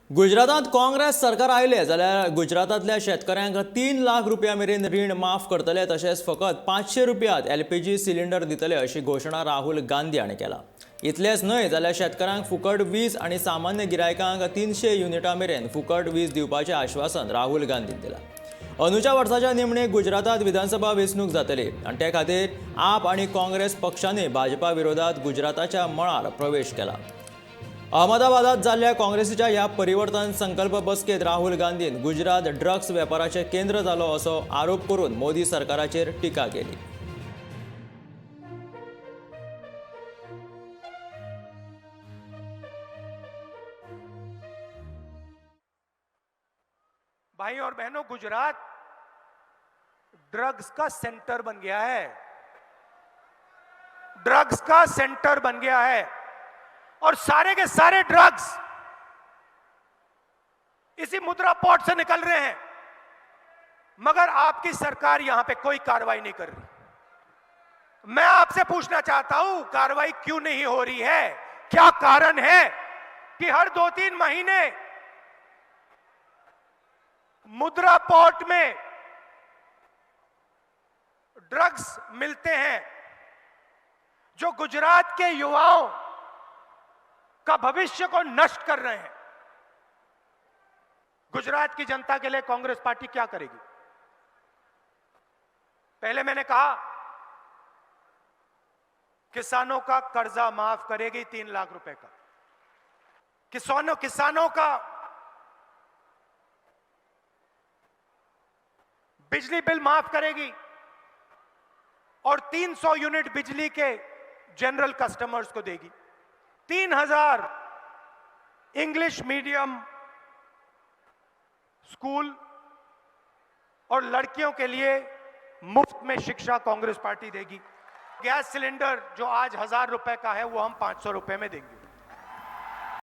गुजरातात काँग्रेस सरकार आयले जाल्यार गुजरातातल्या शेतकऱ्यांक 3 लाख रुपया मेरेन रीण माफ करतले तशेंच फकत 500 रुपयांत LPG सिलिंडर दितले अशी घोषणा राहुल गांधी हांणी केला। इतलेंच न्हय जाल्यार शेतकऱ्यांक फुकट वीज आनी सामान्य गिरायकांक 300 युनिटां मेरेन फुकट वीज दिवपाचें आश्वासन राहुल गांधीन दिलां। अंदूच्या वर्साच्या निमणेक गुजरातात विधानसभा वेंचणूक जातली आनी ते खातीर आप आनी काँग्रेस पक्षांनी भाजपा विरोधात गुजराताच्या मळार प्रवेश केला। अहमदाबादात जाल्ल्या काँग्रेसीच्या ह्या परिवर्तन संकल्प बसकेत राहुल गांधीन गुजरात ड्रग्स वेपाराचें केंद्र जालो असो आरोप करून मोदी सरकाराचेर टिका केली। भाई और बहनों, गुजरात ड्रग्स का सेंटर बन गया है। ड्रग्स का सेंटर बन गया है और सारे के सारे ड्रग्स इसी मुद्रा पोर्ट से निकल रहे हैं, मगर आपकी सरकार यहां पे कोई कार्रवाई नहीं कर रही। मैं आपसे पूछना चाहता हूं, कार्रवाई क्यों नहीं हो रही है? क्या कारण है कि हर 2-3 महीने मुद्रा पोर्ट में ड्रग्स मिलते हैं जो गुजरात के युवाओं का भविष्य को नष्ट कर रहे हैं? गुजरात की जनता के लिए कांग्रेस पार्टी क्या करेगी? पहले मैंने कहा, किसानों का कर्जा माफ करेगी 3 लाख रुपए का। किसानों का बिजली बिल माफ करेगी और 300 यूनिट बिजली के जनरल कस्टमर्स को देगी। 3000 इंग्लिश मीडियम स्कूल और लड़कियों के लिए मुफ्त में शिक्षा कांग्रेस पार्टी देगी। गैस सिलेंडर जो आज 1000 रुपए का है वो हम 500 रुपए में देंगे।